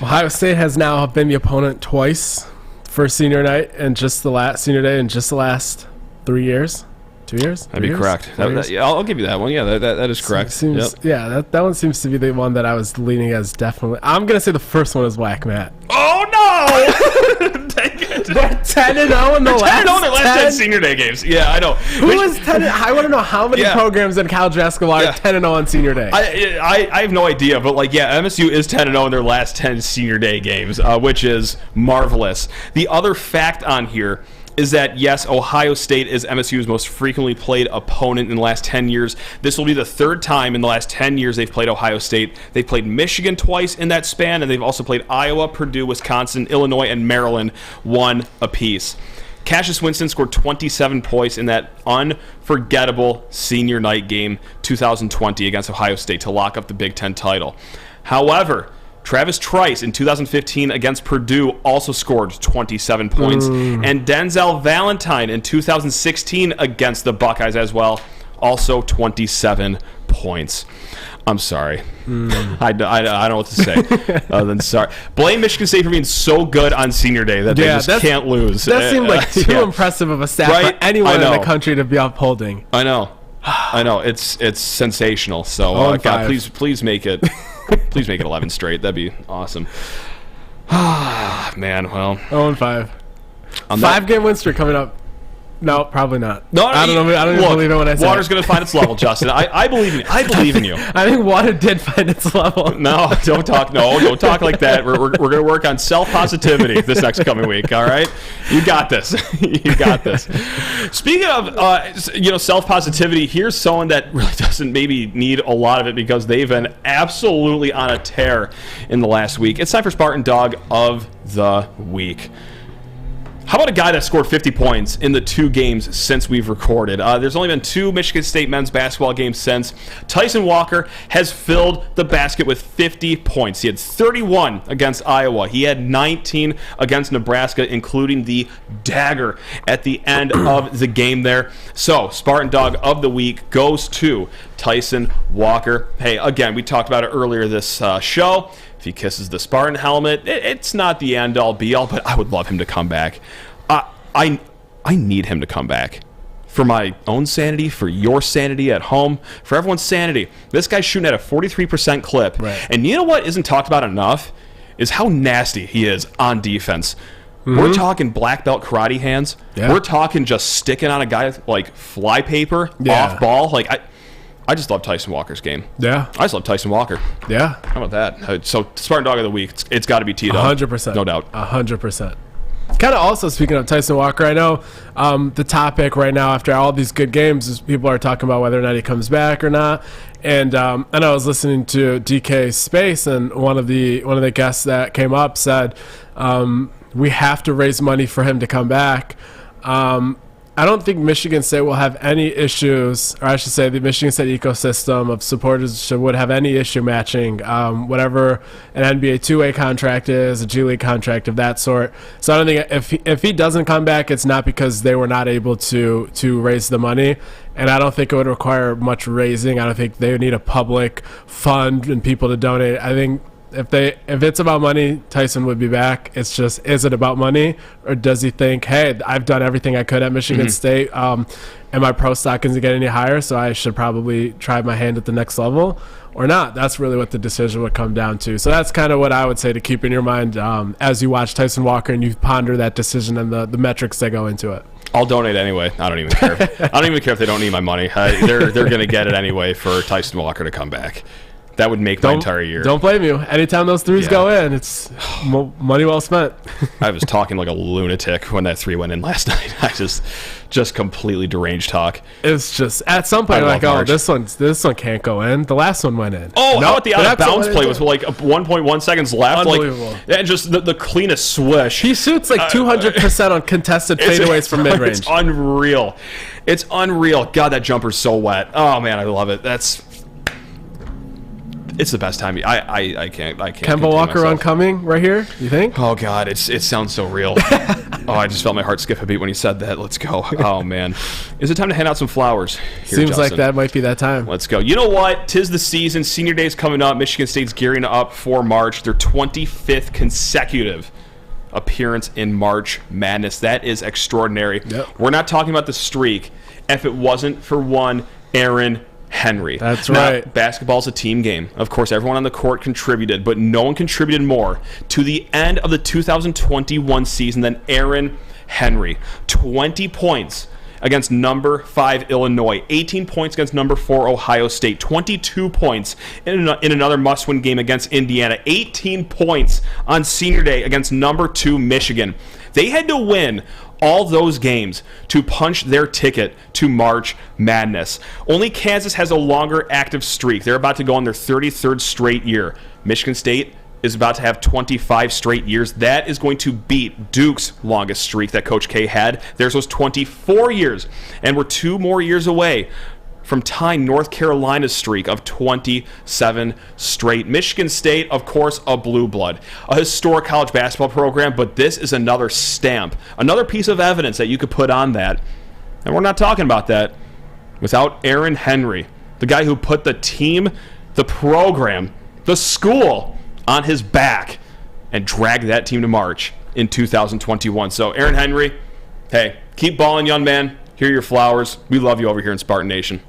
Ohio State has now been the opponent twice for senior night and just the last senior day in just the last 3 years. 2 years? That'd be correct. I'll give you that one. Yeah, that is correct. Yeah, that one seems to be the one that I was leaning as definitely. I'm going to say the first one is whack, Matt. Oh, no! Dang it. They're 10-0 in the last 10 Senior Day games. Yeah, I know. Who is 10? I want to know how many programs in college basketball are 10-0 on Senior Day. I have no idea, but MSU is 10-0 in their last 10 Senior Day games, which is marvelous. The other fact on here is that, yes, Ohio State is MSU's most frequently played opponent in the last 10 years. This will be the 3rd time in the last 10 years they've played Ohio State. They've played Michigan twice in that span, and they've also played Iowa, Purdue, Wisconsin, Illinois, and Maryland, 1 apiece. Cassius Winston scored 27 points in that unforgettable senior night game 2020 against Ohio State to lock up the Big Ten title. However, Travis Trice in 2015 against Purdue also scored 27 points. And Denzel Valentine in 2016 against the Buckeyes as well, also 27 points. I'm sorry. I don't know what to say other than sorry. Blame Michigan State for being so good on Senior Day that they just can't lose. That seemed like too impressive of a stat for anyone in the country to be upholding. I know. It's sensational. So God, please make it. Please make it 11 straight. That'd be awesome. Man, well. 0-5. 5-game win streak coming up. No, probably not. No, I don't know. I don't even believe it when I say water's it. going to find its level, Justin. I believe in you. I believe in you. I think water did find its level. No, don't talk like that. We're going to work on self-positivity this next coming week, all right? You got this. You got this. Speaking of, self-positivity, here's someone that really doesn't maybe need a lot of it because they've been absolutely on a tear in the last week. It's time for Spartan Dog of the Week. How about a guy that scored 50 points in the 2 games since we've recorded? There's only been 2 Michigan State men's basketball games since. Tyson Walker has filled the basket with 50 points. He had 31 against Iowa. He had 19 against Nebraska, including the dagger at the end of the game there. So, Spartan Dog of the Week goes to Tyson Walker. Hey, again, we talked about it earlier this show. If he kisses the Spartan helmet, it's not the end-all, be-all, but I would love him to come back. I need him to come back. For my own sanity, for your sanity at home, for everyone's sanity. This guy's shooting at a 43% clip. Right. And you know what isn't talked about enough? Is how nasty he is on defense. Mm-hmm. We're talking black belt karate hands. Yeah. We're talking just sticking on a guy like fly paper, off ball. Like, I just love Tyson Walker's game. Yeah. I just love Tyson Walker. Yeah. How about that? So, Spartan Dog of the Week, it's got to be teed up. 100%. No doubt. 100%. Kind of also, speaking of Tyson Walker, I know the topic right now after all these good games is people are talking about whether or not he comes back or not. And I was listening to DK Space, and one of the guests that came up said, we have to raise money for him to come back. I don't think Michigan State will have any issues, or I should say the Michigan State ecosystem of supporters would have any issue matching whatever an NBA two-way contract is, a G League contract of that sort. So I don't think if he doesn't come back, it's not because they were not able to raise the money. And I don't think it would require much raising. I don't think they would need a public fund and people to donate. I think if it's about money, Tyson would be back. It's just, is it about money, or does he think, hey, I've done everything I could at Michigan State, and my pro stock isn't getting any higher, so I should probably try my hand at the next level, or not? That's really what the decision would come down to. So that's kind of what I would say to keep in your mind as you watch Tyson Walker and you ponder that decision and the metrics that go into it. I'll donate anyway. I don't even care. I don't even care if they don't need my money. They're going to get it anyway for Tyson Walker to come back. That would make my entire year. Don't blame you. Anytime those threes go in, it's money well spent. I was talking like a lunatic when that 3 went in last night. I just completely deranged talk. It's just at some point like, oh, this one can't go in. The last one went in. Oh, how about the out of bounds play with like 1.1 seconds left? Unbelievable. Like, and just the cleanest swish. He shoots like 200% on contested fadeaways from mid range. It's unreal. It's unreal. God, that jumper's so wet. Oh man, I love it. It's the best time. I can't. Kemba Walker myself. Oncoming right here, you think? Oh, God. It sounds so real. I just felt my heart skip a beat when he said that. Let's go. Oh, man. Is it time to hand out some flowers? Here, Seems Justin. like that might be that time. Let's go. You know what? 'Tis the season. Senior Day's coming up. Michigan State's gearing up for March. Their 25th consecutive appearance in March Madness. That is extraordinary. Yep. We're not talking about the streak if it wasn't for one Aaron Henry. That's now, right. Basketball's a team game. Of course, everyone on the court contributed, but no one contributed more to the end of the 2021 season than Aaron Henry. 20 points against number 5 Illinois, 18 points against number 4 Ohio State, 22 points in another must-win game against Indiana, 18 points on Senior Day against number 2 Michigan. They had to win all those games to punch their ticket to March Madness. Only Kansas has a longer active streak. They're about to go on their 33rd straight year. Michigan State is about to have 25 straight years. That is going to beat Duke's longest streak that Coach K had. Theirs was 24 years, and we're 2 more years away from tying North Carolina's streak of 27 straight. Michigan State, of course, a blue blood, a historic college basketball program, but this is another stamp, another piece of evidence that you could put on that. And we're not talking about that without Aaron Henry, the guy who put the team, the program, the school on his back and dragged that team to March in 2021. So, Aaron Henry, hey, keep balling, young man. Here are your flowers. We love you over here in Spartan Nation.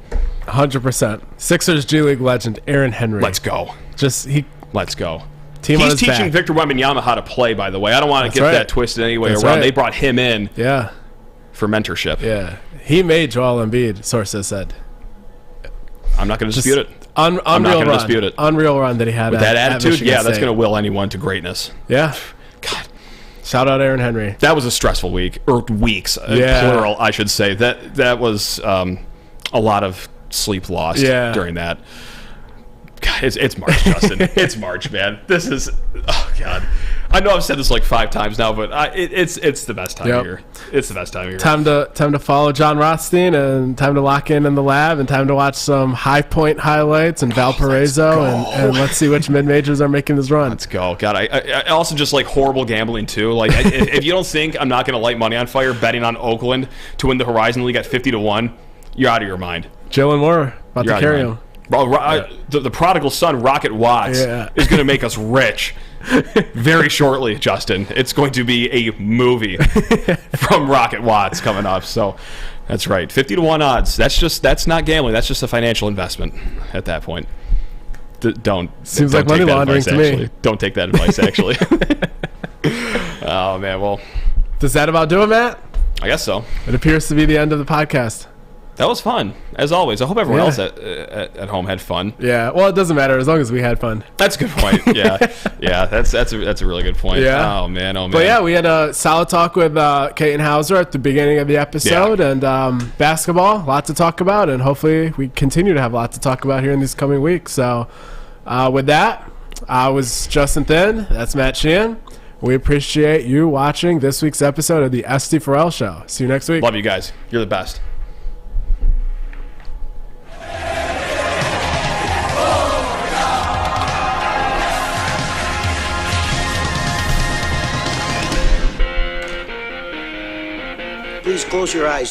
100%. Sixers G League legend Aaron Henry. Let's go. Let's go. He's teaching Victor Wembanyama how to play, by the way. I don't want to get that twisted any way around. Right. They brought him in. Yeah. for mentorship. Yeah. He made Joel Embiid, sources said. I'm not going to dispute it. Unreal I'm not going to run. dispute it. Unreal run that he had With at, that at attitude, Michigan yeah, that's State. going to will anyone to greatness. Yeah. God. Shout out Aaron Henry. That was a stressful week, or weeks, Yeah. plural, I should say. That was a lot of sleep lost during that. God, it's March, Justin. It's March, man. This is, oh, God. I know I've said this like 5 times now, but it's the best time of year. It's the best time of year. Time to follow John Rothstein, and time to lock in the lab, and time to watch some High Point highlights and Valparaiso, and let's see which mid-majors are making this run. Let's go. God, I also just like horrible gambling, too. Like, if you don't think I'm not going to light money on fire betting on Oakland to win the Horizon League at 50-1, you're out of your mind. Jalen Moore, about to carry him. Bro, the prodigal son, Rocket Watts, is going to make us rich very shortly, Justin. It's going to be a movie from Rocket Watts coming up. So that's right. 50-1 odds. That's not gambling. That's just a financial investment at that point. Seems like money laundering to me. Don't take that advice, actually. Oh, man. Well, does that about do it, Matt? I guess so. It appears to be the end of the podcast. That was fun, as always. I hope everyone else at home had fun. Yeah, well, it doesn't matter as long as we had fun. That's a good point. Yeah, that's a really good point. Yeah. Oh man. But yeah, we had a solid talk with Katin Houser at the beginning of the episode, and basketball, lot to talk about, and hopefully we continue to have a lot to talk about here in these coming weeks. So, with that, I was Justin Thin. That's Matt Sheehan. We appreciate you watching this week's episode of the SD4L Show. See you next week. Love you guys. You're the best. Please close your eyes.